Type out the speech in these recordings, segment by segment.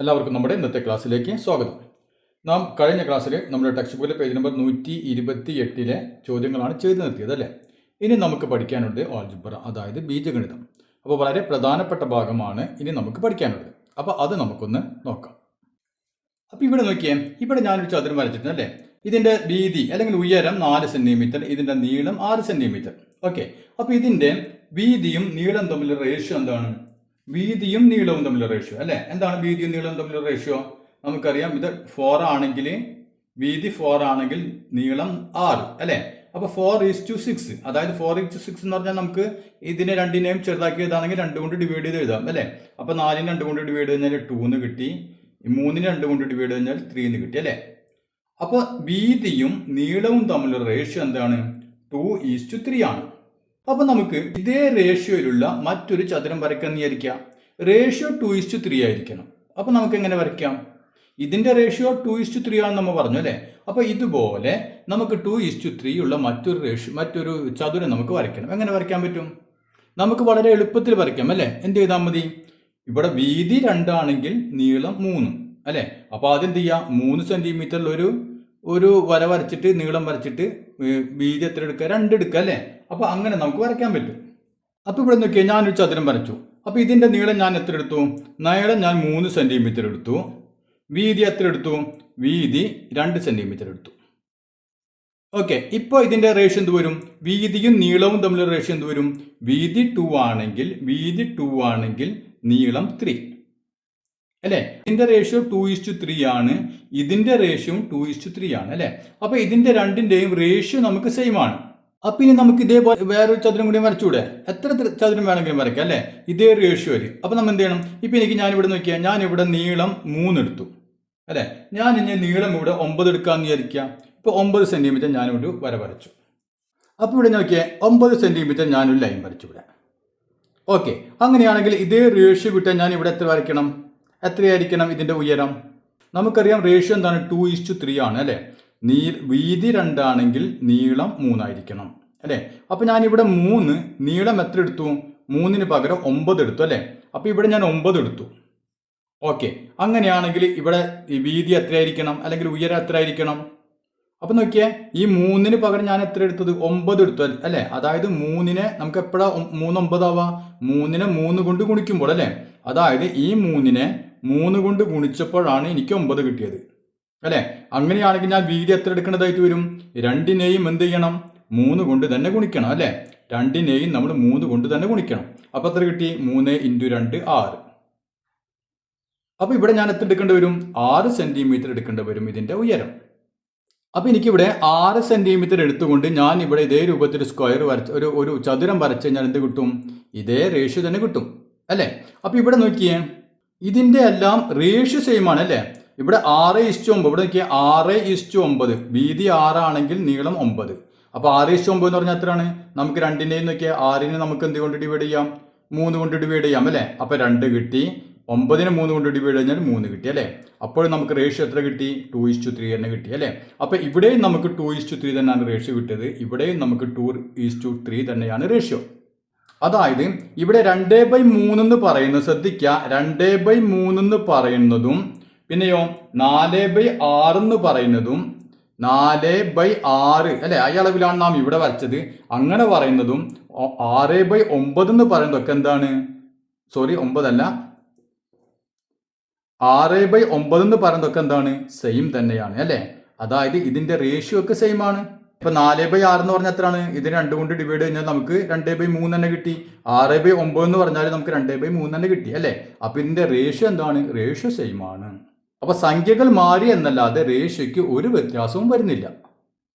എല്ലാവർക്കും നമ്മുടെ ഇന്നത്തെ ക്ലാസ്സിലേക്ക് സ്വാഗതം. നാം കഴിഞ്ഞ ക്ലാസ്സിൽ നമ്മുടെ ടെക്സ്റ്റ് ബുക്കിലെ പേജ് നമ്പർ 128 ചോദ്യങ്ങളാണ് ചെയ്തു നിർത്തിയത് അല്ലേ. ഇനി നമുക്ക് പഠിക്കാനുള്ളത് ആൾജിബ്ര, അതായത് ബീജഗണിതം. അപ്പോൾ വളരെ പ്രധാനപ്പെട്ട ഭാഗമാണ് ഇനി നമുക്ക് പഠിക്കാനുള്ളത്. അപ്പോൾ അത് നമുക്കൊന്ന് നോക്കാം. അപ്പോൾ ഇവിടെ നോക്കിയേ, ഇവിടെ ഞാനൊരു ചതുരം വരച്ചിട്ടുണ്ട് അല്ലേ. ഇതിൻ്റെ വീതി അല്ലെങ്കിൽ ഉയരം 4 സെൻറ്റിമീറ്റർ, ഇതിൻ്റെ നീളം 6 സെൻറ്റിമീറ്റർ. ഓക്കെ, അപ്പോൾ ഇതിൻ്റെ വീതിയും നീളം തമ്മിലുള്ള റേഷ്യോ എന്താണ്? വീതിയും നീളവും തമ്മിലുള്ള റേഷ്യോ അല്ലേ. എന്താണ് വീതിയും നീളവും തമ്മിലുള്ള റേഷ്യോ? നമുക്കറിയാം, ഇത് 4 ആണെങ്കിൽ വീതി 4 ആണെങ്കിൽ നീളം 6 അല്ലേ. അപ്പോൾ 4:6, അതായത് 4:6 എന്ന് പറഞ്ഞാൽ നമുക്ക് ഇതിനെ രണ്ടിനെയും ചെറുതാക്കി എഴുതാണെങ്കിൽ 2 കൊണ്ട് ഡിവൈഡ് ചെയ്ത് എഴുതാം അല്ലേ. അപ്പോൾ 4നെ 2 കൊണ്ട് ഡിവൈഡ് ചെയ്ത് കഴിഞ്ഞാൽ 2 എന്ന് കിട്ടി, 3നെ 2 കൊണ്ട് ഡിവൈഡ് ചെയ്ത് കഴിഞ്ഞാൽ 3 എന്ന് കിട്ടി അല്ലേ. അപ്പോൾ വീതിയും നീളവും തമ്മിലുള്ള റേഷ്യോ എന്താണ്? 2:3 ആണ്. അപ്പോൾ നമുക്ക് ഇതേ റേഷ്യോയിലുള്ള മറ്റൊരു ചതുരം വരയ്ക്കാൻ വിചാരിക്കാം. റേഷ്യോ 2:3 ആയിരിക്കണം. അപ്പോൾ നമുക്ക് എങ്ങനെ വരയ്ക്കാം? ഇതിൻ്റെ റേഷ്യോ 2:3 ആണെന്ന് നമ്മൾ പറഞ്ഞു അല്ലേ. അപ്പോൾ ഇതുപോലെ നമുക്ക് 2:3 ഉള്ള മറ്റൊരു ചതുരം നമുക്ക് വരയ്ക്കണം. എങ്ങനെ വരയ്ക്കാൻ പറ്റും? നമുക്ക് വളരെ എളുപ്പത്തിൽ വരയ്ക്കാം അല്ലേ. എന്ത് ചെയ്താൽ മതി? ഇവിടെ വീതി 2 ആണെങ്കിൽ നീളം 3 അല്ലേ. അപ്പോൾ ആദ്യം എന്ത് ചെയ്യാം? 3 സെൻറ്റിമീറ്ററിൽ ഒരു വര വരച്ചിട്ട് നീളം വരച്ചിട്ട് വീതി എത്ര എടുക്കുക? 2 എടുക്കുക അല്ലേ. അപ്പോൾ അങ്ങനെ നമുക്ക് വരയ്ക്കാൻ പറ്റും. അപ്പോൾ ഇവിടെ നോക്കിയാൽ ഞാനൊരു ചതുരം വരച്ചു. അപ്പോൾ ഇതിൻ്റെ നീളം ഞാൻ എത്ര എടുത്തു? നീളം ഞാൻ 3 സെൻറ്റിമീറ്റർ എടുത്തു. വീതി എത്ര എടുത്തു? വീതി 2 സെൻറ്റിമീറ്റർ എടുത്തു. ഓക്കെ, ഇപ്പോൾ ഇതിൻ്റെ റേഷ്യോ എന്ത് വരും? വീതിയും നീളവും തമ്മിലുള്ള റേഷ്യോ എന്ത് വരും? വീതി 2 ആണെങ്കിൽ നീളം 3 അല്ലേ. ഇതിൻ്റെ റേഷ്യോ 2:3 ആണ്, ഇതിൻ്റെ റേഷ്യോ 2:3 ആണ് അല്ലേ. അപ്പോൾ ഇതിൻ്റെ രണ്ടിൻ്റെയും റേഷ്യോ നമുക്ക് സെയിം ആണ്. അപ്പം ഇനി നമുക്ക് ഇതേപോലെ വേറൊരു ചതുരം കൂടി വരച്ചുകൂടെ? എത്ര ചതുരം വേണമെങ്കിലും വരയ്ക്കാം അല്ലേ, ഇതേ റേഷ്യോയിൽ. അപ്പോൾ നമ്മൾ എന്ത് ചെയ്യണം? ഇപ്പം ഞാനിവിടെ നോക്കിയാൽ ഞാനിവിടെ നീളം 3 എടുത്തു അല്ലേ. ഞാൻ ഇനി നീളം ഇവിടെ 9 എടുക്കാമെന്ന് വിചാരിക്കാം. ഇപ്പോൾ 9 സെൻറ്റിമീറ്റർ ഞാനിവിടെ വര വരച്ചു. അപ്പോൾ ഇവിടെ നോക്കിയാൽ 9 സെൻറ്റിമീറ്റർ ഞാനൊരു ലൈൻ വരച്ചു ഇവിടെ. ഓക്കെ, അങ്ങനെയാണെങ്കിൽ ഇതേ റേഷ്യോ കിട്ടാൻ ഞാൻ ഇവിടെ എത്ര വരയ്ക്കണം? എത്രയായിരിക്കണം ഇതിൻ്റെ ഉയരം? നമുക്കറിയാം റേഷ്യോ എന്താണ്? 2:3 ആണ് അല്ലേ. വീതി 2 ആണെങ്കിൽ നീളം 3 ആയിരിക്കണം അല്ലേ. അപ്പോൾ ഞാനിവിടെ 3 നീളം എത്ര എടുത്തു? 3ന് പകരം 9 എടുത്തു അല്ലേ. അപ്പോൾ ഇവിടെ ഞാൻ 9 എടുത്തു. ഓക്കെ, അങ്ങനെയാണെങ്കിൽ ഇവിടെ വീതി എത്രയായിരിക്കണം അല്ലെങ്കിൽ ഉയരം എത്ര ആയിരിക്കണം? അപ്പോൾ നോക്കിയേ, ഈ 3ന് പകരം ഞാൻ എത്ര എടുത്തത്? 9 എടുത്തു അല്ലേ. അതായത് 3നെ നമുക്ക് എപ്പോഴാണ് 3 9 ആവാം? 3നെ 3 കൊണ്ട് ഗുണിക്കുമ്പോൾ അല്ലേ. അതായത് ഈ 3നെ 3 കൊണ്ട് ഗുണിച്ചപ്പോഴാണ് എനിക്ക് 9 കിട്ടിയത് അല്ലേ. അങ്ങനെയാണെങ്കിൽ ഞാൻ വീതി എത്ര എടുക്കേണ്ടതായിട്ട് വരും? രണ്ടിനെയും എന്ത് ചെയ്യണം? 3 കൊണ്ട് തന്നെ ഗുണിക്കണം അല്ലേ. രണ്ടിനെയും നമ്മൾ 3 കൊണ്ട് തന്നെ ഗുണിക്കണം. അപ്പോൾ എത്ര കിട്ടി? 3 × 2 6. അപ്പോൾ ഇവിടെ ഞാൻ എത്ര എടുക്കേണ്ടി വരും? 6 സെൻറ്റിമീറ്റർ എടുക്കേണ്ടി വരും ഇതിൻ്റെ ഉയരം. അപ്പോൾ എനിക്കിവിടെ 6 സെൻറ്റിമീറ്റർ എടുത്തുകൊണ്ട് ഞാൻ ഇവിടെ ഇതേ രൂപത്തിൽ സ്ക്വയർ വരച്ച് ഒരു ചതുരം വരച്ച് കഴിഞ്ഞാൽ എന്ത് കിട്ടും? ഇതേ റേഷ്യോ തന്നെ കിട്ടും അല്ലേ. അപ്പോൾ ഇവിടെ നോക്കിയേ, ഇതിൻ്റെ എല്ലാം റേഷ്യോ സെയിം ആണ് അല്ലേ. ഇവിടെ 6:9, ഇവിടെ നോക്കിയാൽ 6:9, വീതി 6 ആണെങ്കിൽ നീളം 9. അപ്പോൾ 6:9 എന്ന് പറഞ്ഞാൽ എത്രയാണ്? നമുക്ക് രണ്ടിൻ്റെയും നോക്കിയാൽ 6നെ നമുക്ക് എന്ത് കൊണ്ട് ഡിവൈഡ് ചെയ്യാം? 3 കൊണ്ട് ഡിവൈഡ് ചെയ്യാം അല്ലേ. അപ്പോൾ 2 കിട്ടി. 9നെ 3 കൊണ്ട് ഡിവൈഡ് കഴിഞ്ഞാൽ 3 കിട്ടി അല്ലേ. അപ്പോൾ നമുക്ക് റേഷ്യോ എത്ര കിട്ടി? 2:3 തന്നെ കിട്ടി അല്ലേ. അപ്പോൾ ഇവിടെയും നമുക്ക് 2:3 തന്നെയാണ് റേഷ്യോ കിട്ടിയത്. ഇവിടെയും നമുക്ക് 2:3 തന്നെയാണ് റേഷ്യോ. അതായത് ഇവിടെ 2/3 എന്ന് പറയുന്നത്, ശ്രദ്ധിക്കുക, 2/3 എന്ന് പറയുന്നതും പിന്നെയോ 4/6 എന്ന് പറയുന്നതും 4/6 അല്ലെ, ഈ അളവിലാണ് നാം ഇവിടെ വരച്ചത്. അങ്ങനെ പറയുന്നതും 6/9 എന്ന് പറയുന്നതൊക്കെ എന്താണ്? 9 അല്ല, 6/9 എന്ന് പറയുന്നതൊക്കെ എന്താണ്? സെയിം തന്നെയാണ് അല്ലേ. അതായത് ഇതിന്റെ റേഷ്യോ ഒക്കെ സെയിം ആണ്. ഇപ്പൊ 4/6 എന്ന് പറഞ്ഞാൽ എത്രയാണ്? ഇതിന് 2 കൊണ്ട് ഡിവൈഡ് കഴിഞ്ഞാൽ നമുക്ക് 2/3 തന്നെ കിട്ടി. 6/9 എന്ന് പറഞ്ഞാൽ നമുക്ക് 2/3 തന്നെ കിട്ടി അല്ലേ. അപ്പൊ ഇതിന്റെ റേഷ്യോ എന്താണ്? റേഷ്യോ സെയിം ആണ്. അപ്പൊ സംഖ്യകൾ മാറി എന്നല്ലാതെ റേഷ്യോയ്ക്ക് ഒരു വ്യത്യാസവും വരുന്നില്ല.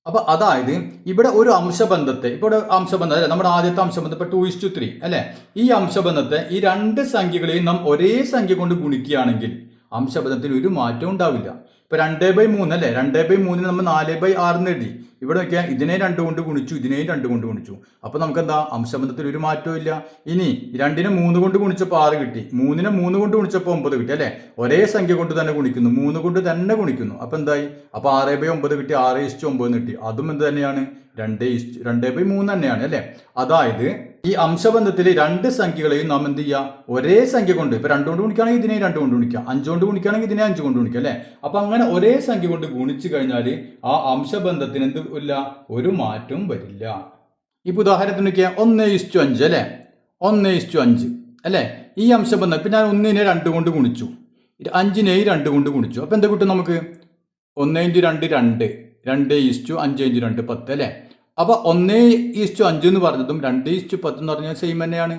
അപ്പൊ അതായത് ഇവിടെ ഒരു അംശബന്ധത്തെ, ഇപ്പോൾ അംശബന്ധം അല്ലെ, നമ്മുടെ ആദ്യത്തെ അംശബന്ധം ഇപ്പൊ 2:3 അല്ലെ. ഈ അംശബന്ധത്തെ ഈ 2 സംഖ്യകളെയും നാം ഒരേ സംഖ്യ കൊണ്ട് ഗുണിക്കുകയാണെങ്കിൽ അംശബന്ധത്തിന് ഒരു മാറ്റവും ഉണ്ടാവില്ല. ഇപ്പൊ 2/3 അല്ലേ, 2/3 നമ്മൾ 4/6 എന്ന് എഴുതി. ഇവിടെ നോക്കിയാൽ ഇതിനെ 2 കൊണ്ട് ഗുണിച്ചു, ഇതിനെയും 2 കൊണ്ട് ഗുണിച്ചു. അപ്പൊ നമുക്ക് എന്താ? അംശബന്ധത്തിൽ ഒരു മാറ്റവും ഇല്ല. ഇനി 2നെ 3 കൊണ്ട് ഗുണിച്ചപ്പോൾ 6 കിട്ടി, 3നെ 3 കൊണ്ട് ഗുണിച്ചപ്പോൾ 9 കിട്ടി അല്ലെ. ഒരേ സംഖ്യ കൊണ്ട് തന്നെ ഗുണിക്കുന്നു, 3 കൊണ്ട് തന്നെ ഗുണിക്കുന്നു. അപ്പൊ എന്തായി? അപ്പൊ 6/9 കിട്ടി, 6:9 കിട്ടി. അതും എന്ത് തന്നെയാണ്? 2/3 തന്നെയാണ് അല്ലെ. അതായത് ഈ അംശബന്ധത്തിൽ രണ്ട് സംഖ്യകളെയും നാം എന്ത് ചെയ്യുക, ഒരേ സംഖ്യ കൊണ്ട്, ഇപ്പൊ 2 കൊണ്ട് ഗുണിക്കുകയാണെങ്കിൽ ഇതിനെ 2 കൊണ്ട് ഗുണിക്കാം, 5 കൊണ്ട് ഗുണിക്കുകയാണെങ്കിൽ ഇതിനെ 5 കൊണ്ട് ഗുണിക്കാം അല്ലെ. അപ്പൊ അങ്ങനെ ഒരേ സംഖ്യ കൊണ്ട് ഗുണിച്ചു കഴിഞ്ഞാൽ ആ അംശബന്ധത്തിന് എന്ത് ഇല്ല, ഒരു മാറ്റവും വരില്ല. ഇപ്പൊ ഉദാഹരണത്തിന് നോക്കിയാൽ 1:5 അല്ലെ, 1:5 അല്ലെ. ഈ അംശബന്ധം ഇപ്പൊ ഞാൻ 1നെ 2 കൊണ്ട് ഗുണിച്ചു, 5നെയും 2 കൊണ്ട് ഗുണിച്ചു. അപ്പൊ എന്താ കിട്ടും നമുക്ക്, 1x2 2, 2:5 10 അല്ലെ. അപ്പൊ 1:5 എന്ന് പറഞ്ഞതും 2:10 എന്ന് പറഞ്ഞാൽ സെയിം തന്നെയാണ്.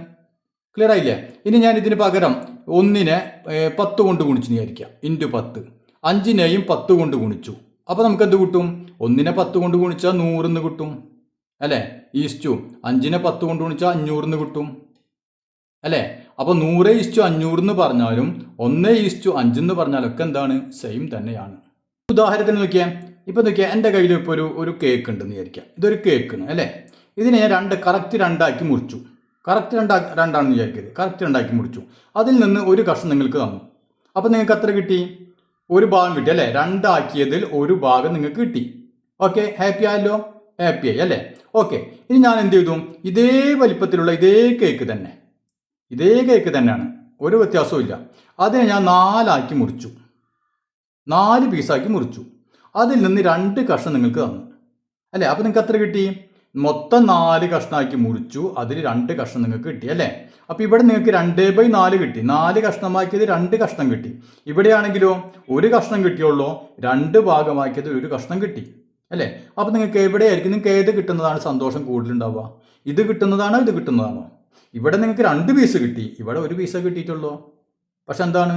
ക്ലിയർ ആയില്ലേ? ഇനി ഞാൻ ഇതിന് പകരം 1നെ 10 കൊണ്ട് ഗുണിച്ചു വിചാരിക്കാം, ഇൻറ്റു 10. 5നെയും 10 കൊണ്ട് ഗുണിച്ചു. അപ്പൊ നമുക്ക് എന്ത് കിട്ടും, 1നെ 10 കൊണ്ട് ഗുണിച്ചാൽ 100 കിട്ടും അല്ലെ. 5നെ 10 കൊണ്ട് ഗുണിച്ചാൽ 500 കിട്ടും അല്ലെ. അപ്പൊ 100:500 എന്ന് പറഞ്ഞാലും 1:5 എന്ന് പറഞ്ഞാലൊക്കെ എന്താണ്, സെയിം തന്നെയാണ്. ഉദാഹരണത്തിന് നോക്കിയാൽ, ഇപ്പൊ നോക്കിയാൽ എൻ്റെ കയ്യിൽ ഇപ്പോൾ ഒരു കേക്ക് ഉണ്ടെന്ന് വിചാരിക്കാം. ഇതൊരു കേക്കാണ് അല്ലേ. ഇതിനെ ഞാൻ കറക്റ്റ് രണ്ടാക്കി മുറിച്ചു. കറക്റ്റ് രണ്ടാണെന്ന് വിചാരിക്കരുത്, കറക്റ്റ് രണ്ടാക്കി മുറിച്ചു. അതിൽ നിന്ന് ഒരു കഷ്ണം നിങ്ങൾക്ക് തന്നു. അപ്പം നിങ്ങൾക്ക് എത്ര കിട്ടി, ഒരു ഭാഗം കിട്ടി അല്ലേ. രണ്ടാക്കിയതിൽ ഒരു ഭാഗം നിങ്ങൾക്ക് കിട്ടി. ഓക്കെ, ഹാപ്പി ആയല്ലോ, ഹാപ്പി ആയി അല്ലേ. ഓക്കെ, ഇനി ഞാൻ എന്ത് ചെയ്തു, ഇതേ വലിപ്പത്തിലുള്ള ഇതേ കേക്ക് തന്നെയാണ്, ഒരു വ്യത്യാസവും ഇല്ല. അതിനെ ഞാൻ 4 മുറിച്ചു, 4 പീസാക്കി മുറിച്ചു. അതിൽ നിന്ന് 2 കഷ്ണം നിങ്ങൾക്ക് തന്നു അല്ലേ. അപ്പം നിങ്ങൾക്ക് എത്ര കിട്ടി, മൊത്തം 4 കഷ്ണമാക്കി മുറിച്ചു, അതിൽ 2 കഷ്ണം നിങ്ങൾക്ക് കിട്ടി അല്ലേ. അപ്പോൾ ഇവിടെ നിങ്ങൾക്ക് 2/4 കിട്ടി. 4 കഷ്ണമാക്കിയത് 2 കഷ്ണം കിട്ടി. ഇവിടെയാണെങ്കിലോ 1 കഷ്ണം കിട്ടിയുള്ളൂ, 2 ഭാഗമാക്കിയത് 1 കഷ്ണം കിട്ടി അല്ലേ. അപ്പോൾ നിങ്ങൾക്ക് എവിടെയായിരിക്കും, നിങ്ങൾക്ക് ഏത് കിട്ടുന്നതാണ് സന്തോഷം കൂടുതലുണ്ടാവുക, ഇത് കിട്ടുന്നതാണോ ഇത് കിട്ടുന്നതാണോ? ഇവിടെ നിങ്ങൾക്ക് 2 പീസ് കിട്ടി, ഇവിടെ 1 പീസേ കിട്ടിയിട്ടുള്ളൂ. പക്ഷെ എന്താണ്,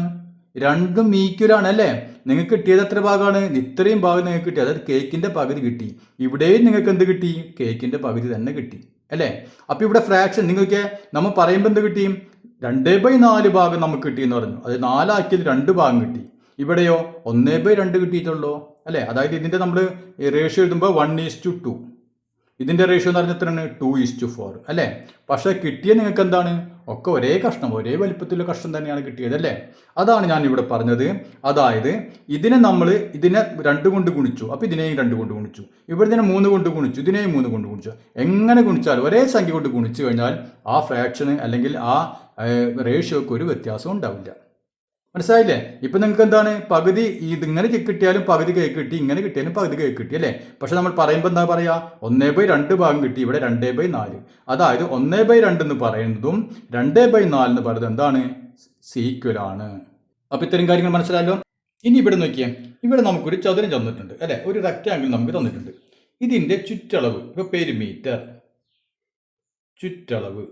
രണ്ടും ഈക്വലാണ് അല്ലേ. നിങ്ങൾക്ക് കിട്ടിയത് എത്ര ഭാഗമാണ്, ഇത്രയും ഭാഗം നിങ്ങൾക്ക് കിട്ടി, അതായത് കേക്കിൻ്റെ പകുതി കിട്ടി. ഇവിടെയും നിങ്ങൾക്ക് എന്ത് കിട്ടി, കേക്കിൻ്റെ പകുതി തന്നെ കിട്ടി അല്ലേ. അപ്പോൾ ഇവിടെ ഫ്രാക്ഷൻ നിങ്ങൾക്ക് നമ്മൾ പറയുമ്പോൾ എന്ത് കിട്ടി, 2/4 ഭാഗം നമുക്ക് കിട്ടിയെന്ന് പറഞ്ഞു. അത് 4 ആക്കിയത് 2 ഭാഗം കിട്ടി. ഇവിടെയോ 1/2 കിട്ടിയിട്ടുള്ളൂ അല്ലേ. അതായത് ഇതിൻ്റെ നമ്മൾ റേഷ്യോ എഴുതുമ്പോൾ 1:2. ഇതിൻ്റെ റേഷ്യോ എന്ന് പറഞ്ഞാൽ എത്രയാണ്, 2:4 അല്ലേ. പക്ഷേ കിട്ടിയ നിങ്ങൾക്ക് എന്താണ്, ഒക്കെ ഒരേ കഷ്ണം, ഒരേ വലിപ്പത്തിലുള്ള കഷ്ണം തന്നെയാണ് കിട്ടിയത് അല്ലേ. അതാണ് ഞാൻ ഇവിടെ പറഞ്ഞത്. അതായത് ഇതിനെ 2 കൊണ്ട് ഗുണിച്ചു, അപ്പോൾ ഇതിനെയും 2 കൊണ്ട് ഗുണിച്ചു, ഇവിടെ ഇതിനെ 3 കൊണ്ട് ഗുണിച്ചു, ഇതിനെയും 3 കൊണ്ട് ഗുണിച്ചു. എങ്ങനെ ഗുണിച്ചാൽ ഒരേ സംഖ്യ കൊണ്ട് ഗുണിച്ചു കഴിഞ്ഞാൽ ആ ഫ്രാക്ഷന് അല്ലെങ്കിൽ ആ റേഷ്യോക്ക് ഒരു വ്യത്യാസം ഉണ്ടാവില്ല. മനസ്സിലായില്ലേ? ഇപ്പം നിങ്ങൾക്ക് എന്താണ്, പകുതി ഇതിങ്ങനെ കിട്ടിയാലും പകുതി കേക്ക് കിട്ടി, ഇങ്ങനെ കിട്ടിയാലും പകുതി കേക്ക് കിട്ടി അല്ലേ. പക്ഷെ നമ്മൾ പറയുമ്പോൾ എന്താ പറയുക, 1/2 ഭാഗം കിട്ടി, ഇവിടെ 2/4. അതായത് 1/2 എന്ന് പറയുന്നതും 2/4 എന്ന് പറയുന്നത് എന്താണ്, സീക്വലാണ്. അപ്പോൾ ഇത്തരം കാര്യങ്ങൾ മനസ്സിലായല്ലോ. ഇനി ഇവിടെ നോക്കിയേ, ഇവിടെ നമുക്കൊരു ചതുരം തന്നിട്ടുണ്ട് അല്ലേ, ഒരു റെക്റ്റാങ്കിൾ നമുക്ക് തന്നിട്ടുണ്ട്. ഇതിൻ്റെ ചുറ്റളവ്, ഇപ്പോൾ പെരിമീറ്റർ, ചുറ്റളവ്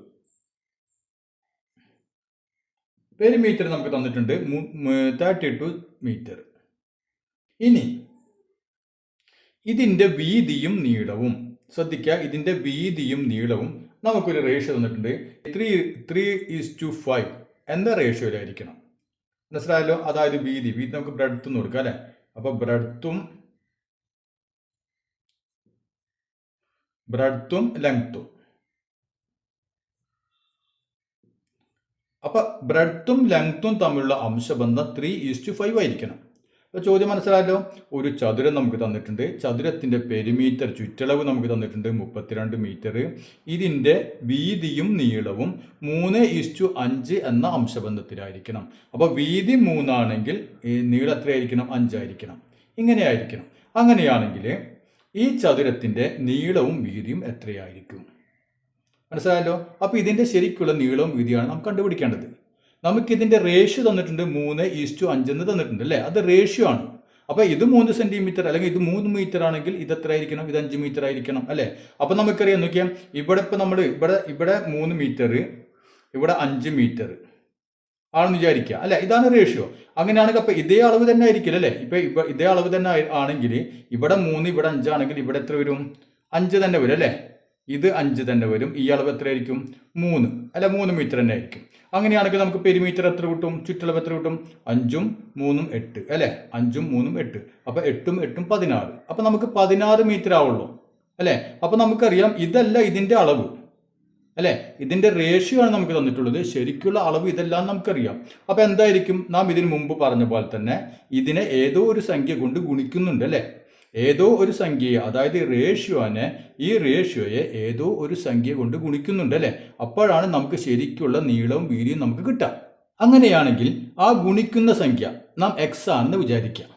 പെരിമീറ്റർ നമുക്ക് തന്നിട്ടുണ്ട് 32 മീറ്റർ. ഇനി ഇതിൻ്റെ വീതിയും നീളവും ശ്രദ്ധിക്കുക, ഇതിൻ്റെ വീതിയും നീളവും നമുക്കൊരു റേഷ്യോ തന്നിട്ടുണ്ട്. 3:5 എന്ന റേഷ്യോയിലായിരിക്കണം. മനസ്സിലായല്ലോ. അതായത് വീതി നമുക്ക് ബ്രെഡ്ത്ത് എന്ന് കൊടുക്കാം അല്ലേ. അപ്പോൾ ബ്രെഡ്ത്തും ലെങ്ത്തും, അപ്പോൾ ബ്രെഡ്ത്തും ലെങ്ത്തും തമ്മിലുള്ള അംശബന്ധം 3:5 ആയിരിക്കണം. അപ്പോൾ ചോദ്യം മനസ്സിലായല്ലോ. ഒരു ചതുരം നമുക്ക് തന്നിട്ടുണ്ട്, ചതുരത്തിൻ്റെ പെരിമീറ്റർ ചുറ്റളവ് നമുക്ക് തന്നിട്ടുണ്ട് 32 മീറ്റർ. ഇതിൻ്റെ വീതിയും നീളവും 3:5 എന്ന അംശബന്ധത്തിലായിരിക്കണം. അപ്പോൾ വീതി 3 ആണെങ്കിൽ നീളം എത്രയായിരിക്കണം, 5 ആയിരിക്കണം. ഇങ്ങനെ ആയിരിക്കണം. അങ്ങനെയാണെങ്കിൽ ഈ ചതുരത്തിൻ്റെ നീളവും വീതിയും എത്രയായിരിക്കും? മനസ്സിലായല്ലോ. അപ്പോൾ ഇതിൻ്റെ ശരിക്കുള്ള നീളവും വീതിയാണ് നാം കണ്ടുപിടിക്കേണ്ടത്. നമുക്കിതിൻ്റെ റേഷ്യോ തന്നിട്ടുണ്ട് 3:5 എന്ന് തന്നിട്ടുണ്ട് അല്ലേ. അത് റേഷ്യോ ആണ്. അപ്പോൾ ഇത് 3 സെൻറ്റിമീറ്റർ അല്ലെങ്കിൽ ഇത് 3 മീറ്റർ ആണെങ്കിൽ ഇത് എത്ര ആയിരിക്കണം, ഇത് 5 മീറ്റർ ആയിരിക്കണം അല്ലേ. അപ്പോൾ നമുക്കറിയാം, നോക്കിയാൽ ഇവിടെ ഇപ്പോൾ നമ്മൾ ഇവിടെ 3 മീറ്റർ, ഇവിടെ 5 മീറ്റർ ആണെന്ന് വിചാരിക്കുക അല്ലേ. ഇതാണ് റേഷ്യോ. അങ്ങനെയാണെങ്കിൽ അപ്പോൾ ഇതേ അളവ് തന്നെ ആയിരിക്കില്ല അല്ലേ. ഇപ്പോൾ ഇതേ അളവ് തന്നെ ആണെങ്കിൽ ഇവിടെ 3 ഇവിടെ 5 ആണെങ്കിൽ ഇവിടെ എത്ര വരും, 5 തന്നെ വരും അല്ലേ. ഇത് 5 തന്നെ വരും. ഈ അളവ് എത്രയായിരിക്കും, 3 അല്ല 3 മീറ്റർ തന്നെ ആയിരിക്കും. അങ്ങനെയാണെങ്കിൽ നമുക്ക് പെരിമീറ്റർ എത്ര കിട്ടും, ചുറ്റളവ് എത്ര കിട്ടും, 5ഉം 3ഉം 8 അല്ലേ. 5ഉം 3ഉം 8. അപ്പോൾ 8ഉം 8ഉം 16. അപ്പോൾ നമുക്ക് 16 മീറ്റർ ആവുള്ളൂ അല്ലേ. അപ്പോൾ നമുക്കറിയാം ഇതല്ല ഇതിൻ്റെ അളവ് അല്ലേ, ഇതിൻ്റെ റേഷ്യോ ആണ് നമുക്ക് തന്നിട്ടുള്ളത്. ശരിക്കുള്ള അളവ് ഇതെല്ലാം നമുക്കറിയാം. അപ്പോൾ എന്തായിരിക്കും, നാം ഇതിന് മുമ്പ് പറഞ്ഞ പോലെ തന്നെ ഇതിനെ ഏതോ ഒരു സംഖ്യ കൊണ്ട് ഗുണിക്കുന്നുണ്ട് അല്ലേ. ഏതോ ഒരു സംഖ്യയെ, അതായത് ഈ റേഷ്യോയെ ഏതോ ഒരു സംഖ്യ കൊണ്ട് ഗുണിക്കുന്നുണ്ട് അല്ലേ. അപ്പോഴാണ് നമുക്ക് ശരിക്കുള്ള നീളവും വീതിയും നമുക്ക് കിട്ടുക. അങ്ങനെയാണെങ്കിൽ ആ ഗുണിക്കുന്ന സംഖ്യ നാം എക്സ് ആണെന്ന് വിചാരിക്കുക.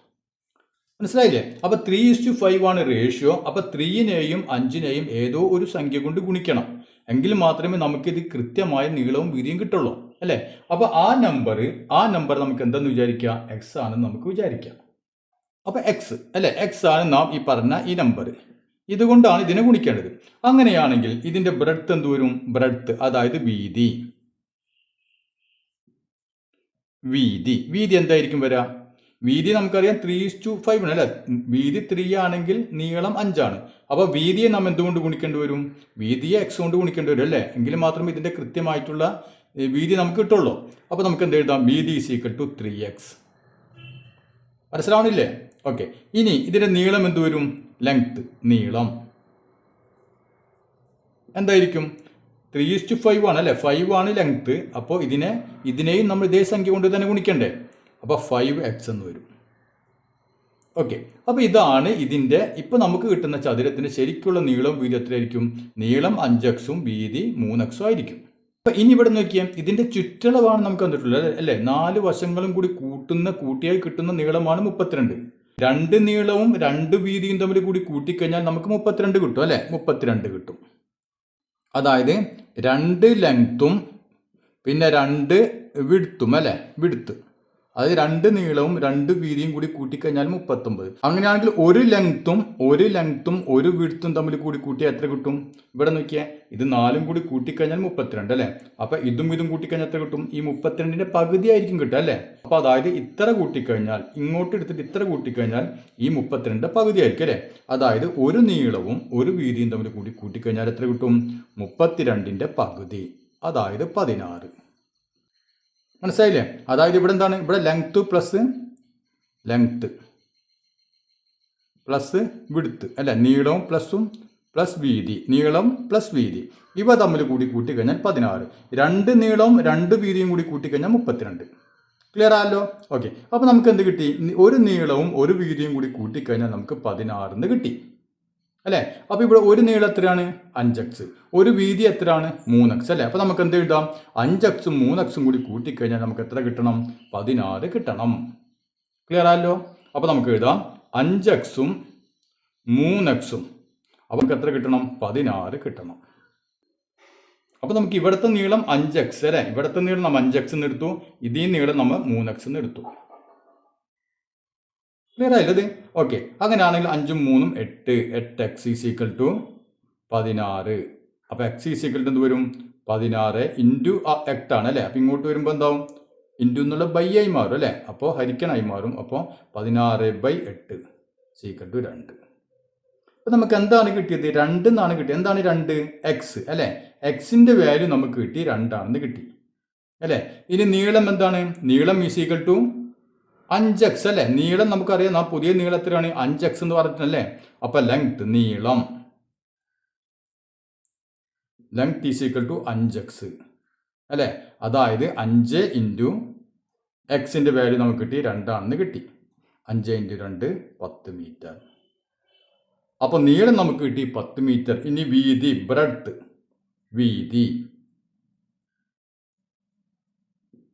മനസ്സിലായില്ലേ? അപ്പോൾ 3:5 ആണ് റേഷ്യോ. അപ്പോൾ 3നെയും 5നെയും ഏതോ ഒരു സംഖ്യ കൊണ്ട് ഗുണിക്കണം, എങ്കിൽ മാത്രമേ നമുക്കിത് കൃത്യമായ നീളവും വീതിയും കിട്ടുള്ളൂ അല്ലേ. അപ്പോൾ ആ നമ്പർ നമുക്ക് എന്തെന്ന് വിചാരിക്കാം? എക്സ് ആണെന്ന് നമുക്ക് വിചാരിക്കാം. അപ്പോൾ എക്സ് അല്ലേ, എക്സ് ആണ് നാം ഈ പറഞ്ഞ ഈ നമ്പർ. ഇതുകൊണ്ടാണ് ഇതിനെ ഗുണിക്കേണ്ടത്. അങ്ങനെയാണെങ്കിൽ ഇതിന്റെ ബ്രെഡ്ത്ത് എന്ത് വരും? ബ്രെഡ്ത്ത് അതായത് വീതി എന്തായിരിക്കും വരിക? വീതി നമുക്കറിയാം 3:5 ആണ് അല്ലേ. വീതി 3 ആണെങ്കിൽ നീളം 5 ആണ്. അപ്പോൾ വീതിയെ നാം എന്തുകൊണ്ട് ഗുണിക്കേണ്ടി വരും? വീതിയെ എക്സ് കൊണ്ട് ഗുണിക്കേണ്ടി വരും അല്ലേ. എങ്കിൽ മാത്രമേ ഇതിന്റെ കൃത്യമായിട്ടുള്ള വീതി നമുക്ക് കിട്ടുള്ളൂ. അപ്പോൾ നമുക്ക് എന്ത് എഴുതാം? വീതി = 3x. മനസ്സിലാവണില്ലേ? ഓക്കെ. ഇനി ഇതിന്റെ നീളം എന്ത് വരും? ലെങ്ത്, നീളം എന്തായിരിക്കും? 3:5 ആണ് അല്ലേ. 5 ആണ് ലെങ്ത്. അപ്പോൾ ഇതിനെയും നമ്മൾ ഇതേ സംഖ്യ കൊണ്ട് തന്നെ ഗുണിക്കണ്ടേ. അപ്പോൾ 5x എന്ന് വരും. ഓക്കെ. അപ്പോൾ ഇതാണ് ഇതിൻ്റെ ഇപ്പോൾ നമുക്ക് കിട്ടുന്ന ചതുരത്തിൻ്റെ ശരിക്കുള്ള നീളം വീതി എത്രയായിരിക്കും? നീളം 5x വീതി 3x ആയിരിക്കും. അപ്പോൾ ഇനി ഇവിടെ നോക്കിയാൽ ഇതിൻ്റെ ചുറ്റളവാണ് നമുക്ക് തന്നിട്ടുള്ളത് അല്ലേ. 4 വശങ്ങളും കൂടി കൂട്ടിയായി കിട്ടുന്ന നീളമാണ് 32. 2 നീളവും 2 വീതിയും തമ്മിൽ കൂടി കൂട്ടിക്കഴിഞ്ഞാൽ നമുക്ക് 32 കിട്ടും അല്ലേ. 32 കിട്ടും. അതായത് 2 ലെങ്ത്തും പിന്നെ 2 വിഡ്ത്തും അല്ലേ. വിഡ്ത്ത് അത് 2 നീളവും 2 വീതിയും കൂടി കൂട്ടിക്കഴിഞ്ഞാൽ 39. അങ്ങനെയാണെങ്കിൽ ഒരു ലെങ്ത്തും 1 വിഡ്ത്തും തമ്മിൽ കൂടി കൂട്ടിയാൽ എത്ര കിട്ടും? ഇവിടെ നോക്കിയാൽ ഇത് 4ഉം കൂടി കൂട്ടിക്കഴിഞ്ഞാൽ 32 അല്ലേ. അപ്പോൾ ഇതും കൂട്ടിക്കഴിഞ്ഞാൽ എത്ര കിട്ടും? ഈ 32ന്റെ പകുതി ആയിരിക്കും കിട്ടുക അല്ലേ. അപ്പോൾ അതായത് ഇത്ര കൂട്ടിക്കഴിഞ്ഞാൽ ഇങ്ങോട്ട് എടുത്തിട്ട് ഇത്ര കൂട്ടിക്കഴിഞ്ഞാൽ ഈ 32ന്റെ പകുതി ആയിരിക്കും അല്ലേ. അതായത് ഒരു നീളവും 1 വീതിയും തമ്മിൽ കൂടി കൂട്ടിക്കഴിഞ്ഞാൽ എത്ര കിട്ടും? 32ന്റെ പകുതി, അതായത് 16. മനസ്സിലായില്ലേ? അതായത് ഇവിടെ എന്താണ്? ഇവിടെ ലെങ്ത് പ്ലസ് വിഡ്ത്ത് അല്ലെ. നീളവും പ്ലസ് വീതി, നീളം പ്ലസ് വീതി ഇവ തമ്മിൽ കൂടി കൂട്ടിക്കഴിഞ്ഞാൽ 16. 2 നീളവും 2 വീതിയും കൂടി കൂട്ടിക്കഴിഞ്ഞാൽ 32. ക്ലിയർ ആയല്ലോ? ഓക്കെ. അപ്പോൾ നമുക്ക് എന്ത് കിട്ടി? ഒരു നീളവും 1 വീതിയും കൂടി കൂട്ടിക്കഴിഞ്ഞാൽ നമുക്ക് 16 കിട്ടി അല്ലേ. അപ്പോൾ ഇവിടെ ഒരു നീളം എത്രയാണ്? 5x. ഒരു വീതി എത്രയാണ്? 3x അല്ലേ. അപ്പോൾ നമുക്ക് എന്ത് എഴുതാം? 5xും 3xും കൂടി കൂട്ടിക്കഴിഞ്ഞാൽ നമുക്ക് എത്ര കിട്ടണം? 16 കിട്ടണം. ക്ലിയർ ആയല്ലോ? അപ്പോൾ നമുക്ക് എഴുതാം 5xും 3xും. അപ്പോൾ നമുക്ക് എത്ര കിട്ടണം? 16 കിട്ടണം. അപ്പോൾ നമുക്ക് ഇവിടുത്തെ നീളം 5x അല്ലേ. ഇവിടുത്തെ നീളം നമ്മൾ 5x എന്ന് എടുത്തു. ഇതീ നീളം നമ്മൾ 3x എന്ന് എടുത്തു. ക്ലിയർ ആയില്ലത്? ഓക്കെ. അങ്ങനെയാണെങ്കിൽ 5ഉം 3ഉം 8. 8x = 16. അപ്പോൾ x = എന്ത് വരും? 16 ഇൻറ്റു 8 ആണ് അല്ലേ. അപ്പോൾ ഇങ്ങോട്ട് വരുമ്പോൾ എന്താവും? ഇൻറ്റു എന്നുള്ള ബൈ ആയി മാറും അല്ലേ. അപ്പോൾ ഹരിക്കനായി മാറും. അപ്പോൾ 16/8 = 2. അപ്പോൾ നമുക്ക് എന്താണ് കിട്ടിയത്? 2 എന്നാണ് കിട്ടിയത്. എന്താണ് 2? എക്സ് അല്ലേ. എക്സിൻ്റെ വാല്യൂ നമുക്ക് കിട്ടി 2 ആണെന്ന് കിട്ടി അല്ലേ. ഇനി നീളം എന്താണ്? നീളം = 5x അല്ലേ. നീളം നമുക്കറിയാം. നാം പുതിയ നീളം എത്രയാണ്? 5x എന്ന് പറഞ്ഞിട്ടല്ലേ. അപ്പോൾ ലെങ്ത്, നീളം = 5x അല്ലേ. അതായത് 5 ഇൻറ്റു എക്സിൻ്റെ വാല്യൂ നമുക്ക് കിട്ടി 2 ആണെന്ന് കിട്ടി. 5 ഇൻറ്റു 2 10 മീറ്റർ. അപ്പോൾ നീളം നമുക്ക് കിട്ടി 10 മീറ്റർ. ഇനി വീതി, ബ്രെഡ്ത്ത്, വീതി.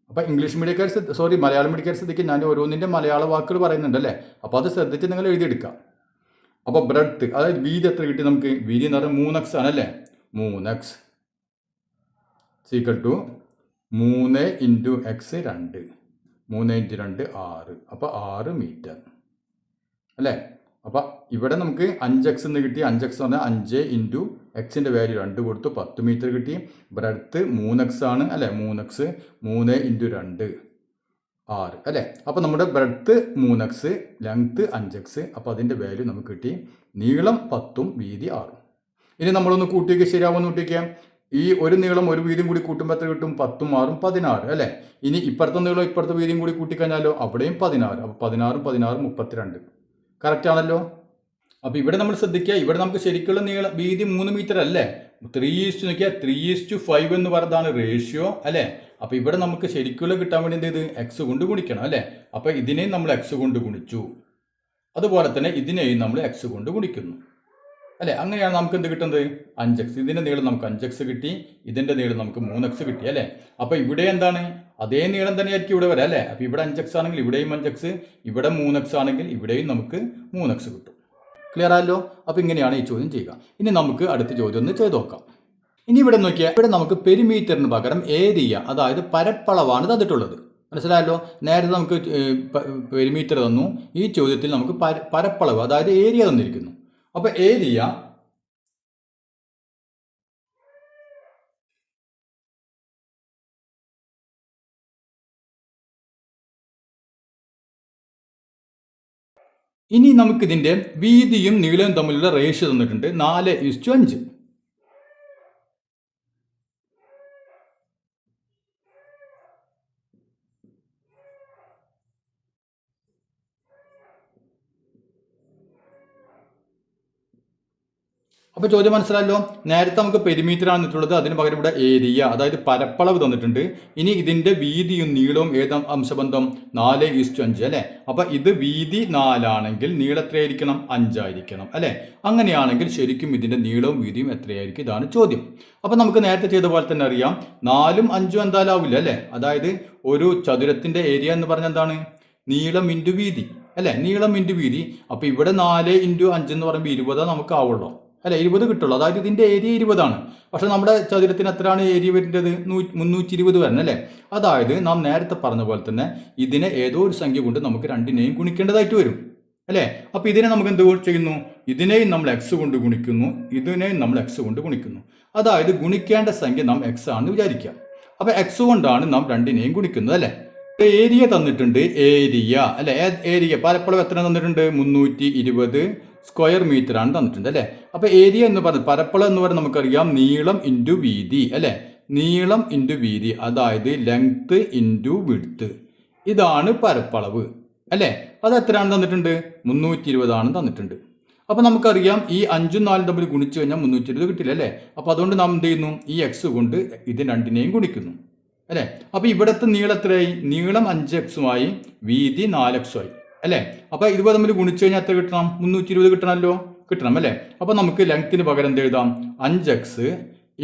അപ്പോൾ ഇംഗ്ലീഷ് മീഡിയക്കാർ മലയാളം മീഡിയക്കാർ ശ്രദ്ധിക്കുക. ഞാൻ ഓരോന്നിൻ്റെ മലയാള വാക്കുകൾ പറയുന്നുണ്ട് അല്ലേ. അപ്പോൾ അത് ശ്രദ്ധിച്ച് നിങ്ങൾ എഴുതിയെടുക്കാം. അപ്പോൾ ബ്രെഡ്ത്ത് അതായത് വീതി എത്ര കിട്ടി നമുക്ക്? വീതി എന്ന് പറഞ്ഞാൽ 3x ആണല്ലേ. 3x = 3 into X 2. 3 ഇൻറ്റു 2 6. അപ്പോൾ 6 മീറ്റർ അല്ലേ. അപ്പോൾ ഇവിടെ നമുക്ക് 5x എന്ന് കിട്ടി. 5x എന്ന് പറഞ്ഞാൽ 5 ഇൻറ്റു എക്സിൻ്റെ വാല്യൂ 2 കൊടുത്തു 10 മീറ്റർ കിട്ടി. ബ്രെഡ്ത്ത് 3x ആണ് അല്ലേ. 3x 3 ഇൻറ്റു 2 6 അല്ലേ. അപ്പോൾ നമ്മുടെ ബ്രെഡ്ത്ത് 3x, ലെങ്ത്ത് 5x. അപ്പോൾ അതിൻ്റെ വാല്യൂ നമുക്ക് കിട്ടി. നീളം 10ഉം വീതി 6ഉം. ഇനി നമ്മളൊന്ന് കൂട്ടിയൊക്കെ ശരിയാവുമെന്ന് കൂട്ടിയൊക്കെ. ഈ ഒരു നീളം 1 വീതിയും കൂടി കൂട്ടുമ്പോൾ എത്ര കിട്ടും? 10ഉം 6ഉം 16 അല്ലേ. ഇനി ഇപ്പുറത്തെ നീളം ഇപ്പുറത്തെ വീതിയും കൂടി കൂട്ടിക്കഴിഞ്ഞാലോ അവിടെയും 16. അപ്പോൾ 16ഉം 16ഉം 32. കറക്റ്റ് ആണല്ലോ. അപ്പോൾ ഇവിടെ നമ്മൾ ശ്രദ്ധിക്കുക. ഇവിടെ നമുക്ക് ശരിക്കുള്ള വീതി 3 മീറ്റർ അല്ലേ. 3:5 എന്ന് പറയുന്നതാണ് റേഷ്യോ അല്ലേ. അപ്പോൾ ഇവിടെ നമുക്ക് ശരിക്കുള്ള കിട്ടാൻ വേണ്ടി എന്ത് ചെയ്ത്? എക്സ് കൊണ്ട് ഗുണിക്കണം അല്ലേ. അപ്പോൾ ഇതിനെയും നമ്മൾ എക്സ് കൊണ്ട് ഗുണിച്ചു. അതുപോലെ തന്നെ ഇതിനെയും നമ്മൾ എക്സ് കൊണ്ട് ഗുണിക്കുന്നു അല്ലേ. അങ്ങനെയാണ് നമുക്ക് എന്ത് കിട്ടുന്നത്? 5x. ഇതിൻ്റെ നീളം നമുക്ക് 5x കിട്ടി, ഇതിൻ്റെ നീളം നമുക്ക് 3x കിട്ടി അല്ലേ. അപ്പോൾ ഇവിടെ എന്താണ്? അതേ നീളം തന്നെയായിരിക്കും ഇവിടെ വരാം അല്ലേ. അപ്പോൾ ഇവിടെ 5x ആണെങ്കിൽ ഇവിടെയും 5x, ഇവിടെ 3x ആണെങ്കിൽ ഇവിടെയും നമുക്ക് 3x കിട്ടും. ക്ലിയർ ആയല്ലോ? അപ്പോൾ ഇങ്ങനെയാണ് ഈ ചോദ്യം ചെയ്യുക. ഇനി നമുക്ക് അടുത്ത ചോദ്യം ഒന്ന് ചെയ്ത് നോക്കാം. ഇനി ഇവിടെ നോക്കിയാൽ ഇവിടെ നമുക്ക് പെരിമീറ്ററിന് പകരം ഏരിയ, അതായത് പരപ്പളവാണ് തന്നിട്ടുള്ളത്. മനസ്സിലായല്ലോ? നേരത്തെ നമുക്ക് പെരിമീറ്റർ തന്നു, ഈ ചോദ്യത്തിൽ നമുക്ക് പരപ്പളവ് അതായത് ഏരിയ തന്നിരിക്കുന്നു. അപ്പോൾ ഏരിയ ഇനി നമുക്കിതിൻ്റെ വീതിയും നീളവും തമ്മിലുള്ള റേഷ്യോ തന്നിട്ടുണ്ട് 4:5. അപ്പോൾ ചോദ്യം മനസ്സിലായല്ലോ? നേരത്തെ നമുക്ക് പെരിമീറ്റർ ആണ് തന്നിട്ടുള്ളത്, അതിന് പകരം ഇവിടെ ഏരിയ അതായത് പരപ്പളവ് തന്നിട്ടുണ്ട്. ഇനി ഇതിൻ്റെ വീതിയും നീളവും ഏത് അംശബന്ധം? 4:5 അല്ലേ. അപ്പോൾ ഇത് വീതി 4 ആണെങ്കിൽ നീളം എത്രയായിരിക്കണം? 5 ആയിരിക്കണം അല്ലേ. അങ്ങനെയാണെങ്കിൽ ശരിക്കും ഇതിൻ്റെ നീളവും വീതിയും എത്രയായിരിക്കും? ഇതാണ് ചോദ്യം. അപ്പോൾ നമുക്ക് നേരത്തെ ചെയ്ത പോലെ തന്നെ അറിയാം, 4ഉം 5ഉം എന്തായാലും ആവില്ല അല്ലേ. അതായത് ഒരു ചതുരത്തിൻ്റെ ഏരിയ എന്ന് പറഞ്ഞാൽ എന്താണ്? നീളം ഇൻറ്റു വീതി അല്ലേ. നീളം ഇൻറ്റു വീതി. അപ്പോൾ ഇവിടെ 4 × 5 എന്ന് പറയുമ്പോൾ 20 നമുക്ക് ആവുള്ളൂ അല്ലേ. 20 കിട്ടുള്ളൂ. അതായത് ഇതിൻ്റെ ഏരിയ 20 പക്ഷെ നമ്മുടെ ചതുരത്തിന് എത്രയാണ് ഏരിയ വരുന്നത്? 320 വരണം അല്ലേ. അതായത് നാം നേരത്തെ പറഞ്ഞ പോലെ തന്നെ ഇതിനെ ഏതോ ഒരു സംഖ്യ കൊണ്ട് നമുക്ക് രണ്ടിനെയും ഗുണിക്കേണ്ടതായിട്ട് വരും അല്ലേ. അപ്പോൾ ഇതിനെ നമുക്ക് എന്ത് ചെയ്യുന്നു? ഇതിനെയും നമ്മൾ എക്സ് കൊണ്ട് ഗുണിക്കുന്നു, ഇതിനെയും നമ്മൾ എക്സ് കൊണ്ട് ഗുണിക്കുന്നു. അതായത് ഗുണിക്കേണ്ട സംഖ്യ നാം എക്സ് ആണെന്ന് വിചാരിക്കുക. അപ്പോൾ എക്സ് കൊണ്ടാണ് നാം രണ്ടിനെയും ഗുണിക്കുന്നത് അല്ലേ. ഏരിയ തന്നിട്ടുണ്ട്, ഏരിയ അല്ലേ. ഏരിയ പരപ്പളവ് എത്ര തന്നിട്ടുണ്ട്? 320 സ്ക്വയർ മീറ്റർ ആണ് തന്നിട്ടുണ്ട് അല്ലേ. അപ്പോൾ ഏരിയ എന്ന് പറയുന്നത് പരപ്പളവ് എന്ന് പറയുന്നത് നമുക്കറിയാം നീളം ഇൻറ്റു വീതി അല്ലേ. നീളം ഇൻറ്റു വീതി അതായത് ലെങ്ത് ഇൻറ്റു വിഡ്ത്ത്, ഇതാണ് പരപ്പളവ് അല്ലേ. അത് എത്രയാണ് തന്നിട്ടുണ്ട്? 320 ആണ് തന്നിട്ടുണ്ട്. അപ്പോൾ നമുക്കറിയാം ഈ 5ഉം 4ഉം തമ്മിൽ ഗുണിച്ചു കഴിഞ്ഞാൽ 320 കിട്ടില്ല അല്ലേ. അപ്പോൾ അതുകൊണ്ട് നാം എന്ത് ചെയ്യുന്നു? ഈ എക്സ് കൊണ്ട് ഇത് രണ്ടിനെയും ഗുണിക്കുന്നു അല്ലേ. അപ്പോൾ ഇവിടുത്തെ നീളം എത്രയായി? നീളം 5x വീതി 4x അല്ലേ. അപ്പോൾ ഇത് തമ്മിൽ ഗുണിച്ചു കഴിഞ്ഞാൽ എത്ര കിട്ടണം? 320 കിട്ടണം അല്ലേ. അപ്പോൾ നമുക്ക് ലെങ്ത്തിന് പകരം എന്ത് എഴുതാം? 5x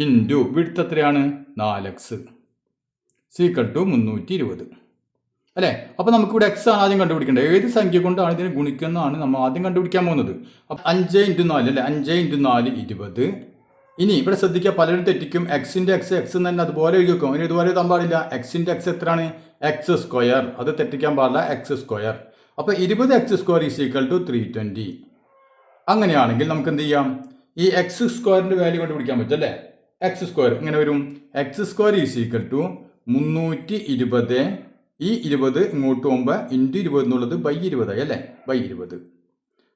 ഇൻറ്റു വിഡ്ത്ത് എത്രയാണ്? 4x = 320 അല്ലേ. അപ്പോൾ നമുക്കിവിടെ എക്സ് ആണ് ആദ്യം കണ്ടുപിടിക്കേണ്ടത്. ഏത് സംഖ്യ കൊണ്ടാണ് ഇതിനെ ഗുണിക്കുന്നതാണ് നമ്മൾ ആദ്യം കണ്ടുപിടിക്കാൻ പോകുന്നത്. അപ്പോൾ 5 × 4 അല്ലേ. 5 × 4 20. ഇനി ഇവിടെ ശ്രദ്ധിക്കുക, പലരും തെറ്റിക്കും. എക്സിൻ്റെ എക്സ് തന്നെ അതുപോലെ എഴുതി വെക്കും. അതിന് ഇതുപോലെ എഴുതാൻ പാടില്ല. എക്സിൻ്റെ എക്സ് എത്രയാണ്? x². അത് തെറ്റിക്കാൻ പാടില്ല, x². അപ്പോൾ 20x² = 320. അങ്ങനെയാണെങ്കിൽ നമുക്ക് എന്ത് ചെയ്യാം? ഈ x² വാല്യൂ കണ്ടുപിടിക്കാൻ പറ്റും അല്ലേ. x² ഇങ്ങനെ വരും. x² = 320. ഈ 20 ഇങ്ങോട്ട് പോകുമ്പോൾ ഇൻറ്റു 20 എന്നുള്ളത് /20 അല്ലേ. /20.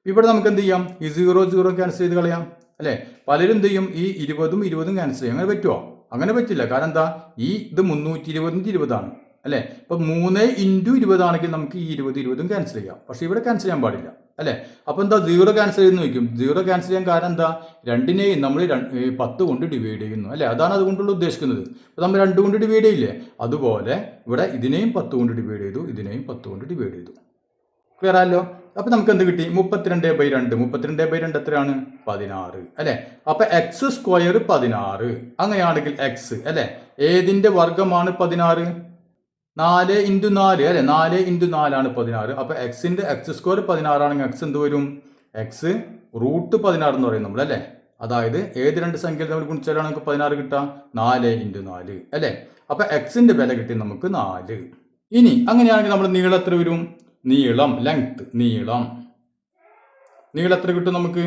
ഇവിടെ നമുക്ക് എന്ത് ചെയ്യാം? ഈ 0 ക്യാൻസൽ ചെയ്ത് കളയാം അല്ലേ. പലരും എന്ത് ചെയ്യും? ഈ 20ഉം 20ഉം ക്യാൻസൽ ചെയ്യും. അങ്ങനെ പറ്റുമോ? അങ്ങനെ പറ്റില്ല. കാരണം എന്താ? ഇത് 320 20 അല്ലേ. ഇപ്പം 3 × 20 ആണെങ്കിൽ നമുക്ക് ഈ 20 ക്യാൻസൽ ചെയ്യാം. പക്ഷേ ഇവിടെ ക്യാൻസൽ ചെയ്യാൻ പാടില്ല അല്ലേ. അപ്പോൾ എന്താ 0 ക്യാൻസൽ ചെയ്തെന്ന് വയ്ക്കും. 0 ക്യാൻസൽ ചെയ്യാൻ കാരണം എന്താ? രണ്ടിനെയും നമ്മൾ 10 കൊണ്ട് ഡിവൈഡ് ചെയ്യുന്നു അല്ലേ. അതാണ് അതുകൊണ്ടുള്ള ഉദ്ദേശിക്കുന്നത്. അപ്പോൾ നമ്മൾ 2 കൊണ്ട് ഡിവൈഡ് ചെയ്യില്ലേ, അതുപോലെ ഇവിടെ ഇതിനെയും 10 കൊണ്ട് ഡിവൈഡ് ചെയ്തു, ഇതിനെയും 10 കൊണ്ട് ഡിവൈഡ് ചെയ്തു. ക്ലിയർ ആയല്ലോ? അപ്പോൾ നമുക്ക് എന്ത് കിട്ടി? 32/2. 32/2 എത്രയാണ്? 16 അല്ലേ. അപ്പോൾ x² 16. അങ്ങനെയാണെങ്കിൽ എക്സ് അല്ലേ ഏതിൻ്റെ വർഗമാണ് 16? 4 × 4 അല്ലേ. 4 × 4 ആണ് 16. അപ്പോൾ എക്സിൻ്റെ x² 16 ആണെങ്കിൽ എക്സ് എന്ത് വരും? എക്സ് √16 എന്ന് പറയും നമ്മൾ അല്ലേ. അതായത് ഏത് രണ്ട് സംഖ്യകൾ നമ്മൾ ഗുണിച്ചാലാണ് നമുക്ക് 16 കിട്ടുക? 4 × 4 അല്ലേ. അപ്പോൾ എക്സിൻ്റെ വില കിട്ടി നമുക്ക് 4. ഇനി അങ്ങനെയാണെങ്കിൽ നമ്മൾ നീളം എത്ര വരും? നീളം ലെങ്ത് നീളം എത്ര കിട്ടും നമുക്ക്?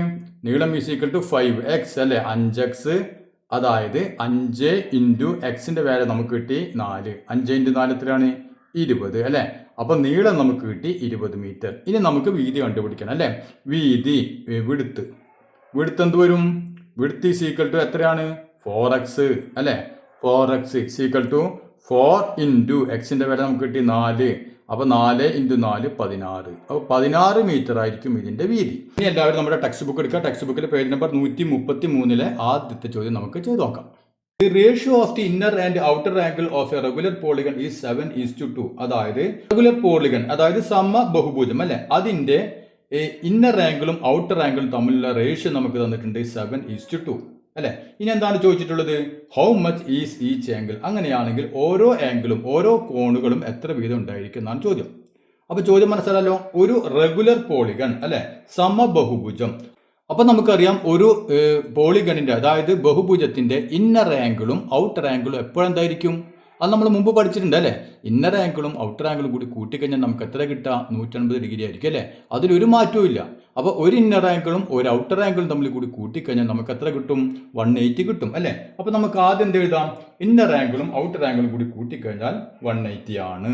നീളം = 5x അല്ലേ. 5x അതായത് 5 × എക്സിൻ്റെ വാല്യൂ നമുക്ക് കിട്ടി 4. 5 × 4 എത്രയാണ്? 20 അല്ലേ. അപ്പോൾ നീളം നമുക്ക് കിട്ടി 20 മീറ്റർ. ഇനി നമുക്ക് വീതി കണ്ടുപിടിക്കണം അല്ലേ. വീതി വിഡ്ത്ത് എന്ത് വരും? വിഡ്ത്ത് = എത്രയാണ്? 4x അല്ലേ. 4x = 4 × എക്സിൻ്റെ വാല്യൂ നമുക്ക് കിട്ടി 4. അപ്പോൾ 4 × 4 16. അപ്പോൾ 16 മീറ്റർ ആയിരിക്കും ഇതിൻ്റെ വീതി. ഇനി എല്ലാവരും നമ്മുടെ ടെക്സ്റ്റ് ബുക്ക് എടുക്കുക. ടെക്സ്റ്റ് ബുക്കിൽ പേജ് നമ്പർ 133 ആദ്യത്തെ ചോദ്യം നമുക്ക് ചെയ്ത് നോക്കാം. The ratio of the inner and outer angle of a regular polygon is 7:2. അതായത് റെഗുലർ പോളിഗൺ അതായത് സമബഹുഭുജം അല്ലേ, അതിൻ്റെ ഇന്നർ ആംഗിളും ഔട്ടർ ആംഗിളും തമ്മിലുള്ള റേഷ്യോ നമുക്ക് തന്നിട്ടുണ്ട് 7:2 അല്ലെ. ഇനി എന്താണ് ചോദിച്ചിട്ടുള്ളത്? How much is each angle. അങ്ങനെയാണെങ്കിൽ ഓരോ ആംഗിളും ഓരോ കോണുകളും എത്ര വീതം ഉണ്ടായിരിക്കും എന്നാണ് ചോദ്യം. അപ്പൊ ചോദ്യം മനസ്സിലല്ലോ. ഒരു റെഗുലർ പോളിഗൺ അല്ലെ, സമബഹുഭുജം. അപ്പൊ നമുക്കറിയാം ഒരു പോളിഗണിന്റെ അതായത് ബഹുഭുജത്തിന്റെ ഇന്നർ ആംഗിളും ഔട്ടർ ആംഗിളും എപ്പോഴെന്തായിരിക്കും? അത് നമ്മൾ മുമ്പ് പഠിച്ചിട്ടുണ്ട് അല്ലേ. ഇന്നർ ആംഗിളും ഔട്ടർ ആംഗിളും കൂടി കൂട്ടിക്കഴിഞ്ഞാൽ നമുക്ക് എത്ര കിട്ടുക? 180 ഡിഗ്രി ആയിരിക്കും അല്ലേ. അതിലൊരു മാറ്റവും ഇല്ല. അപ്പോൾ ഒരു ഇന്നർ ആംഗിളും ഒരു ഔട്ടർ ആംഗിളും തമ്മിൽ കൂടി കൂട്ടിക്കഴിഞ്ഞാൽ നമുക്ക് എത്ര കിട്ടും? 180 കിട്ടും അല്ലേ. അപ്പോൾ നമുക്ക് ആദ്യം എന്ത് എഴുതാം? ഇന്നർ ആംഗിളും ഔട്ടർ ആംഗിളും കൂടി കൂട്ടിക്കഴിഞ്ഞാൽ 180 ആണ്.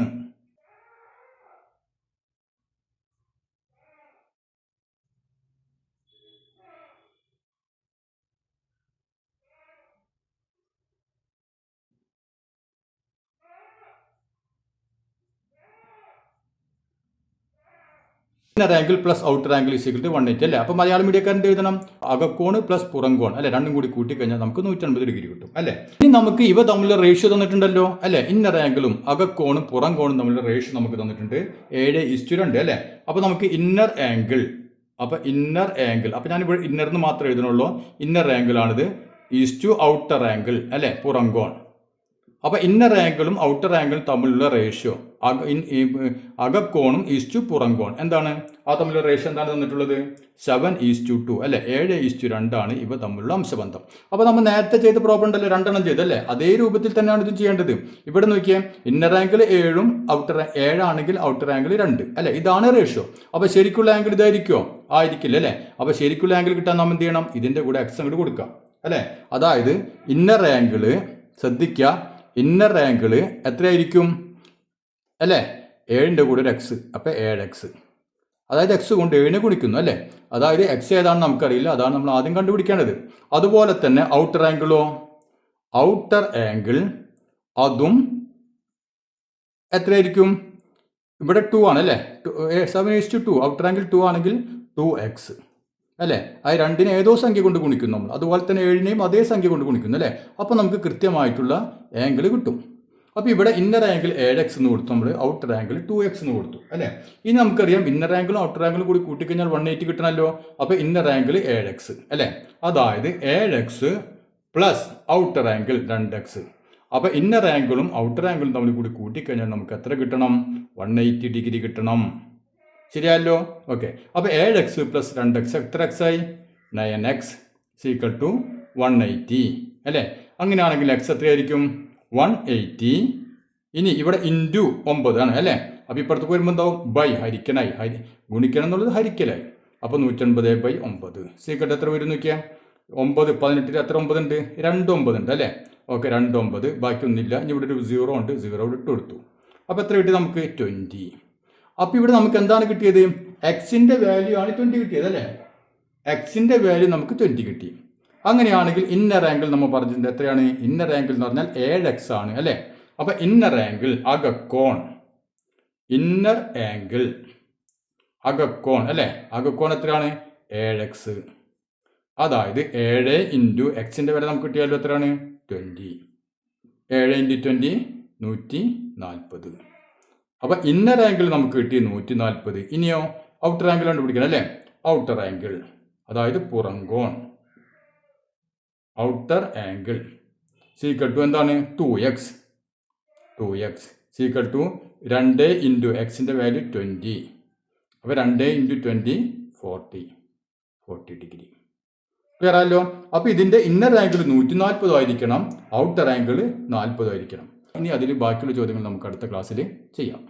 Inner angle plus outer angle is equal to 180 അല്ലേ. അപ്പോൾ മലയാളം മീഡിയക്കാരൻ്റെ എഴുതണം അകക്കോണ് പ്ലസ് പുറംകോൺ അല്ലെ, രണ്ടും കൂടി കൂട്ടിക്കഴിഞ്ഞാൽ നമുക്ക് 180 ഡിഗ്രി കിട്ടും അല്ലേ. ഇനി നമുക്ക് ഇവ തമ്മിലുള്ള റേഷ്യോ തന്നിട്ടുണ്ടല്ലോ അല്ലെ. ഇന്നർ ആംഗിളും അകക്കോണും പുറംകോണും തമ്മിലുള്ള റേഷ്യോ നമുക്ക് തന്നിട്ടുണ്ട് 7:2 അല്ലേ. അപ്പോൾ നമുക്ക് ഇന്നർ ആംഗിൾ അപ്പോൾ ഞാനിവിടെ ഇന്നറിന് മാത്രമേ എഴുതണുള്ളൂ. ഇന്നർ ആംഗിൾ ആണിത് ഈസ് ടു ഔട്ടർ ആംഗിൾ അല്ലെ, പുറംകോൺ. അപ്പോൾ ഇന്നർ ആംഗിളും ഔട്ടർ ആംഗിളും തമ്മിലുള്ള റേഷ്യോ അകക്കോണും ഈസ് ടു പുറംകോൺ എന്താണ്? ആ തമ്മിലുള്ള റേഷ്യോ എന്താണ് തന്നിട്ടുള്ളത്? 7:2 അല്ലെ, 7:2 ആണ് ഇവ തമ്മിലുള്ള അംശബന്ധം. അപ്പോൾ നമ്മൾ നേരത്തെ ചെയ്ത പ്രോബ്ലം ഉണ്ടല്ലോ, 2 ചെയ്തല്ലേ, അതേ രൂപത്തിൽ തന്നെയാണ് ഇത് ചെയ്യേണ്ടത്. ഇവിടെ നോക്കിയേ, ഇന്നർ ആംഗിൾ 7ഉം ഔട്ടർ ആണെങ്കിൽ ഔട്ടർ ആംഗിൾ 2 അല്ലെ, ഇതാണ് റേഷ്യോ. അപ്പോൾ ശരിക്കുള്ള ആംഗിൾ ഇതായിരിക്കുമോ? ആയിരിക്കില്ല അല്ലേ. അപ്പോൾ ശരിക്കുള്ള ആംഗിൾ കിട്ടാൻ നമ്മൾ എന്ത് ചെയ്യണം? ഇതിന്റെ കൂടെ എക്സ് അങ്ങോട്ട് കൊടുക്കാം അല്ലെ. അതായത് ഇന്നർ ആംഗിള് ശ്രദ്ധിക്കുക, ഇന്നർ ആംഗിള് എത്രയായിരിക്കും അല്ലേ? 7ന്റെ കൂടെ ഒരു എക്സ്, അപ്പം 7x. അതായത് എക്സ് കൊണ്ട് 7നെ ഗുണിക്കുന്നു അല്ലേ. അതായത് എക്സ് ഏതാണെന്ന് നമുക്കറിയില്ല, അതാണ് നമ്മൾ ആദ്യം കണ്ടുപിടിക്കേണ്ടത്. അതുപോലെ തന്നെ ഔട്ടർ ആംഗിളോ, ഔട്ടർ ആംഗിൾ അതും എത്രയായിരിക്കും? ഇവിടെ 2 ആണ് അല്ലേ. 7:2 ഔട്ടർ ആംഗിൾ 2 ആണെങ്കിൽ 2x അല്ലേ. ആ രണ്ടിനെ ഏതോ സംഖ്യ കൊണ്ട് ഗുണിക്കും നമ്മൾ. അതുപോലെ തന്നെ 7നെയും അതേ സംഖ്യ കൊണ്ട് ഗുണിക്കുന്നു അല്ലേ. അപ്പോൾ നമുക്ക് കൃത്യമായിട്ടുള്ള ആംഗിൾ കിട്ടും. അപ്പോൾ ഇവിടെ ഇന്നർ ആംഗിൾ 7x എന്ന് കൊടുത്തു, നമ്മൾ ഔട്ടർ ആംഗിൾ 2x എന്ന് കൊടുത്തു അല്ലേ. ഇനി നമുക്കറിയാം ഇന്നർ ആംഗിളും ഔട്ടർ ആംഗിളും കൂടി കൂട്ടിക്കഴിഞ്ഞാൽ 180 കിട്ടണമല്ലോ. അപ്പോൾ ഇന്നർ ആംഗിൾ 7x അല്ലേ. അതായത് 7x plus outer angle 2x. അപ്പോൾ ഇന്നർ ആംഗിളും ഔട്ടർ ആംഗിളും തമ്മിൽ കൂടി കൂട്ടിക്കഴിഞ്ഞാൽ നമുക്ക് എത്ര കിട്ടണം? 180 ഡിഗ്രി കിട്ടണം. ശരിയല്ലോ. ഓക്കെ. അപ്പോൾ 7x പ്ലസ് 2x എത്ര x ആയി? 9x ഈക്വൽ ടു 180 അല്ലേ. അങ്ങനെയാണെങ്കിൽ x എത്രയായിരിക്കും? 180. ഇനി ഇവിടെ ഇൻറ്റു 9 ആണ് അല്ലേ. അപ്പോൾ ഇപ്പുറത്ത് വരുമ്പോൾ എന്താവും? ബൈ ഹരിക്കനായി, ഗുണിക്കണം എന്നുള്ളത് ഹരിക്കലായി. അപ്പോൾ 180/9 സീക്വൽ എത്ര വരും നോക്കിയാൽ? 9 18 എത്ര 9 ഉണ്ട്? 2 9 ഉണ്ട് അല്ലേ. ഓക്കെ, 2 9, ബാക്കിയൊന്നുമില്ല. ഇനി ഇവിടെ ഒരു 0 ഉണ്ട്, 0 ഇട്ട് കൊടുത്തു. അപ്പോൾ എത്ര കിട്ടി നമുക്ക്? 20. അപ്പോൾ ഇവിടെ നമുക്ക് എന്താണ് കിട്ടിയത്? എക്സിൻ്റെ വാല്യൂ ആണ് 20 കിട്ടിയത് അല്ലേ. എക്സിൻ്റെ വാല്യൂ നമുക്ക് 20 കിട്ടി. അങ്ങനെയാണെങ്കിൽ ഇന്നർ ആംഗിൾ നമ്മൾ പറഞ്ഞിട്ടുണ്ട് എത്രയാണ്? ഇന്നർ ആംഗിൾ എന്ന് പറഞ്ഞാൽ 7x ആണ് അല്ലേ. അപ്പോൾ ഇന്നർ ആംഗിൾ അകക്കോൺ, ഇന്നർ ആംഗിൾ അകക്കോൺ അല്ലേ, അകക്കോൺ എത്രയാണ്? 7x. അതായത് 7 ഇൻറ്റു എക്സിൻ്റെ വില നമുക്ക് കിട്ടിയാലും എത്രയാണ്? 20. 7 ഇൻറ്റു 20 140. അപ്പോൾ ഇന്നർ ആംഗിൾ നമുക്ക് കിട്ടി 140. ഇനിയോ ഔട്ടർ ആംഗിൾ കണ്ടുപിടിക്കണം അല്ലേ. ഔട്ടർ ആംഗിൾ അതായത് പുറംകോൺ, ഔട്ടർ ആംഗിൾ സീക്വൽ ടു എന്താണ്? 2x സീക്വൽ ടു 2 ഇൻറ്റു എക്സിൻ്റെ വാല്യൂ 20. അപ്പോൾ 2 ഇൻറ്റു 20 40 ഡിഗ്രി. ക്ലിയർ ആയല്ലോ. അപ്പോൾ ഇതിൻ്റെ ഇന്നർ ആംഗിൾ 140 ആയിരിക്കണം, ഔട്ടർ ആംഗിൾ 40 ആയിരിക്കണം. ഇനി അതിൽ ബാക്കിയുള്ള ചോദ്യങ്ങൾ നമുക്ക് അടുത്ത ക്ലാസ്സിൽ ചെയ്യാം.